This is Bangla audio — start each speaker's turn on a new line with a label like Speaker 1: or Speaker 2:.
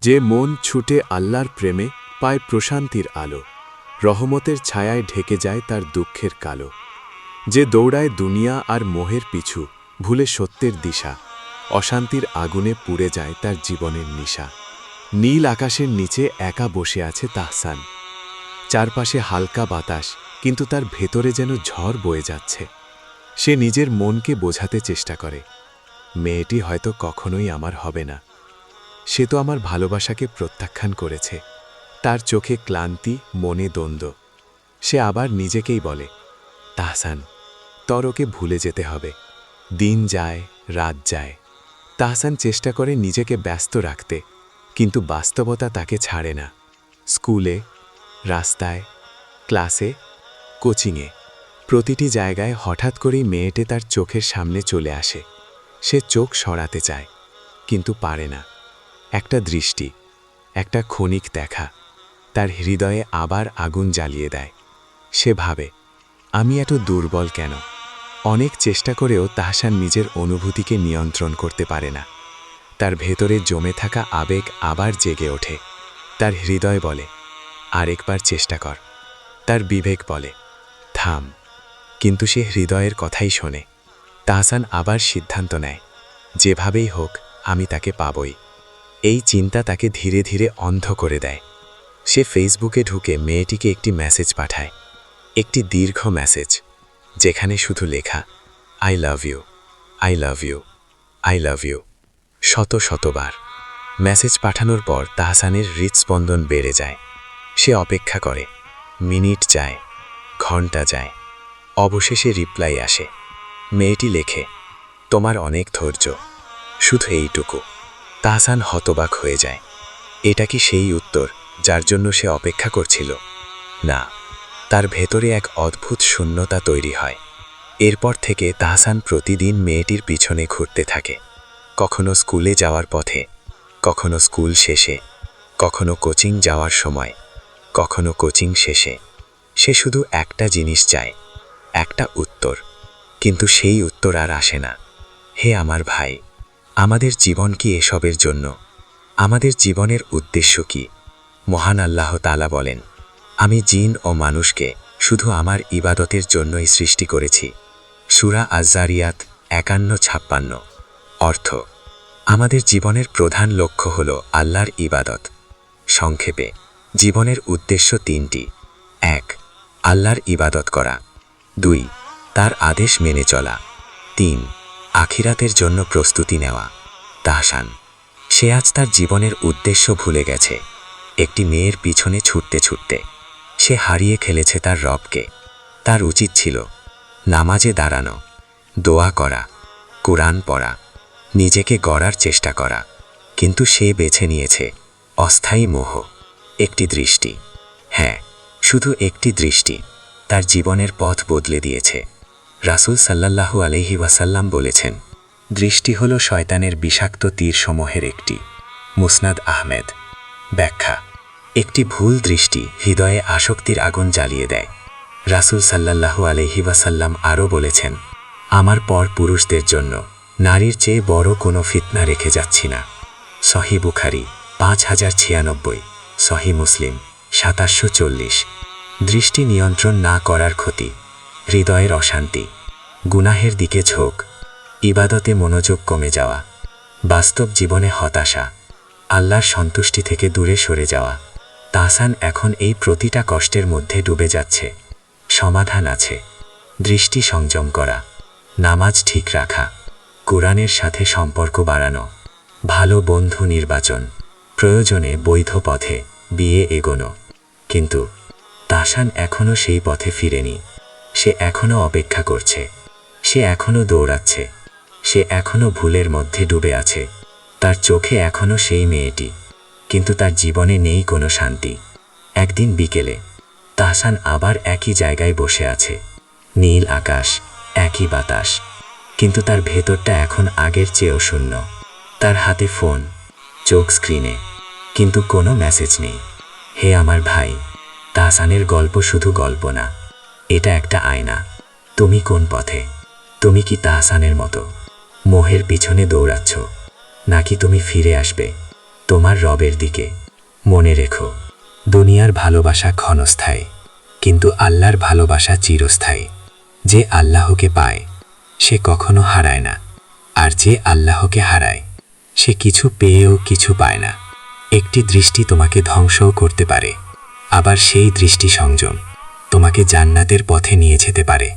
Speaker 1: যে মন ছুটে আল্লাহর প্রেমে পায় প্রশান্তির আলো, রহমতের ছায়ায় ঢেকে যায় তার দুঃখের কালো। যে দৌড়ায় দুনিয়া আর মোহের পিছু, ভুলে সত্যের দিশা, অশান্তির আগুনে পুড়ে যায় তার জীবনের নিশা। নীল আকাশের নিচে একা বসে আছে তাহসান। চারপাশে হালকা বাতাস, কিন্তু তার ভেতরে যেন ঝড় বয়ে যাচ্ছে। সে নিজের মনকে বোঝাতে চেষ্টা করে, মেয়েটি হয়তো কখনোই আমার হবে না। সে তো আমার ভালোবাসাকে প্রত্যাখ্যান করেছে। তার চোখে ক্লান্তি, মনে দ্বন্দ্ব। সে আবার নিজেকেই বলে, তাহসান, তোর ওকে ভুলে যেতে হবে। দিন যায়, রাত যায়। তাহসান চেষ্টা করে নিজেকে ব্যস্ত রাখতে, কিন্তু বাস্তবতা তাকে ছাড়ে না। স্কুলে, রাস্তায়, ক্লাসে, কোচিংয়ে, প্রতিটি জায়গায় হঠাৎ করেই মেয়েটি তার চোখের সামনে চলে আসে। সে চোখ সরাতে চায়, কিন্তু পারে না। একটা দৃষ্টি, একটা ক্ষণিক দেখা তার হৃদয়ে আবার আগুন জ্বালিয়ে দেয়। সে ভাবে, আমি এত দুর্বল কেন? অনেক চেষ্টা করেও তাহসান নিজের অনুভূতিকে নিয়ন্ত্রণ করতে পারে না। তার ভেতরে জমে থাকা আবেগ আবার জেগে ওঠে। তার হৃদয় বলে, আরেকবার চেষ্টা কর। তার বিবেক বলে, থাম। কিন্তু সে হৃদয়ের কথাই শোনে। তাহসান আবার সিদ্ধান্ত নেয়, যেভাবেই হোক আমি তাকে পাবই। এই চিন্তা তাকে ধীরে ধীরে অন্ধ করে দেয়। সে ফেসবুকে ঢুকে মেয়েটিকে একটি মেসেজ পাঠায়, একটি দীর্ঘ মেসেজ, যেখানে শুধু লেখা, I love you, I love you, I love you, শত শতবার। মেসেজ পাঠানোর পর তাহসানের হৃদস্পন্দন বেড়ে যায়। সে অপেক্ষা করে, মিনিট যায়, ঘন্টা যায়, অবশেষে রিপ্লাই আসে। মেয়েটি লেখে, তোমার অনেক ধৈর্য, শুধু এইটুকু। তাহসান হতবাক হয়ে যায়। এটা কি সেই উত্তর যার জন্য সে অপেক্ষা করছিল? না, তার ভেতরে এক অদ্ভুত শূন্যতা তৈরি হয়। এরপর থেকে তাহসান প্রতিদিন মেয়েটির পিছনে ঘুরতে থাকে। কখনো স্কুলে যাওয়ার পথে, কখনো স্কুল শেষে, কখনো কোচিং যাওয়ার সময়, কখনো কোচিং শেষে। সে শুধু একটা জিনিস চায়, একটা উত্তর। কিন্তু সেই উত্তর আর আসে না। হে আমার ভাই, আমাদের জীবন কি এসবের জন্য? আমাদের জীবনের উদ্দেশ্য কি? মহান আল্লাহ তাআলা বলেন, আমি জিন ও মানুষকে শুধু আমার ইবাদতের জন্যই সৃষ্টি করেছি। সূরা আয-যারিয়াত ৫১-৫৬। অর্থ, আমাদের জীবনের প্রধান লক্ষ্য হল আল্লাহর ইবাদত। সংক্ষেপে, জীবনের উদ্দেশ্য তিনটি: ১. আল্লাহর ইবাদত করা, ২. তার আদেশ মেনে চলা, ৩. আখিরাতের জন্য প্রস্তুতি নেওয়া। তাহসান, সে আজ তার জীবনের উদ্দেশ্য ভুলে গেছে। একটি মেয়ের পিছনে ছুটতে ছুটতে সে হারিয়ে ফেলেছে তার রবকে। তার উচিত ছিল নামাজে দাঁড়ানো, দোয়া করা, কোরআন পড়া, নিজেকে গড়ার চেষ্টা করা। কিন্তু সে বেছে নিয়েছে অস্থায়ী মোহ। একটি দৃষ্টি, হ্যাঁ, শুধু একটি দৃষ্টি তার জীবনের পথ বদলে দিয়েছে। রাসূল সাল্লাল্লাহু আলাইহি ওয়াসাল্লাম বলেছেন, দৃষ্টি হল শয়তানের বিষাক্ত তীরসমূহের একটি। মুসনাদ আহমেদ। ব্যাখ্যা, একটি ভুল দৃষ্টি হৃদয়ে আসক্তির আগুন জ্বালিয়ে দেয়। রাসূল সাল্লাল্লাহু আলাইহি ওয়াসাল্লাম আরও বলেছেন, আমার পর পুরুষদের জন্য নারীর চেয়ে বড় কোনো ফিতনা রেখে যাচ্ছি না। সহিহ বুখারী ৫০৯৬, সহিহ মুসলিম ২৭৪০। দৃষ্টি নিয়ন্ত্রণ না করার ক্ষতি: হৃদয়ের অশান্তি, গুনাহের দিকে ঝোঁক, ইবাদতে মনোযোগ কমে যাওয়া, বাস্তব জীবনে হতাশা, আল্লাহর সন্তুষ্টি থেকে দূরে সরে যাওয়া। তাহসান এখন এই প্রতিটা কষ্টের মধ্যে ডুবে যাচ্ছে। সমাধান আছে: দৃষ্টি সংযম করা, নামাজ ঠিক রাখা, কোরআনের সাথে সম্পর্ক বাড়ানো, ভালো বন্ধু নির্বাচন, প্রয়োজনে বৈধ পথে বিয়ে এগোনো। কিন্তু তাহসান এখনও সেই পথে ফিরেনি। সে এখনও অপেক্ষা করছে, সে এখনও দৌড়াচ্ছে, সে এখনও ভুলের মধ্যে ডুবে আছে। তার চোখে এখনও সেই মেয়েটি, কিন্তু তার জীবনে নেই কোনো শান্তি। একদিন বিকেলে তাহসান আবার একই জায়গায় বসে আছে। নীল আকাশ, একই বাতাস, কিন্তু তার ভেতরটা এখন আগের চেয়েও শূন্য। তার হাতে ফোন, চোখ স্ক্রিনে, কিন্তু কোনো মেসেজ নেই। হে আমার ভাই, তাহসানের গল্প শুধু গল্প না, এটা একটা আয়না। তুমি কোন পথে? তুমি কি তাহসানের মতো মোহের পিছনে দৌড়াচ্ছ, নাকি তুমি ফিরে আসবে
Speaker 2: তোমার রবের দিকে। মনে রেখো, দুনিয়ার ভালোবাসা ক্ষণস্থায়ী, কিন্তু আল্লাহর ভালোবাসা চিরস্থায়ী। যে আল্লাহকে পায় সে কখনো হারায় না, আর যে আল্লাহকে হারায় সে কিছু পেয়েও কিছু পায় না। একটি দৃষ্টি তোমাকে ধ্বংসও করতে পারে, আবার সেই দৃষ্টি তোমাকে সৃষ্টির জন্য তৈরি করে। তুমি যদি আল্লাহকে ভালোবাসো, তবে আল্লাহ তোমাকে ভালোবাসবে। তুমি যদি আল্লাহকে ভালোবাসো, তবে আল্লাহ তোমাকে ভালোবাসবে। একটি চুপ পেয়েও কিছু পায় না, একটি দৃষ্টি তোমাকে ধ্বংসও করতে পারে, আবার সেই দৃষ্টি সংযম তোমাকে জান্নাতের পথে নিয়ে যেতে পারে।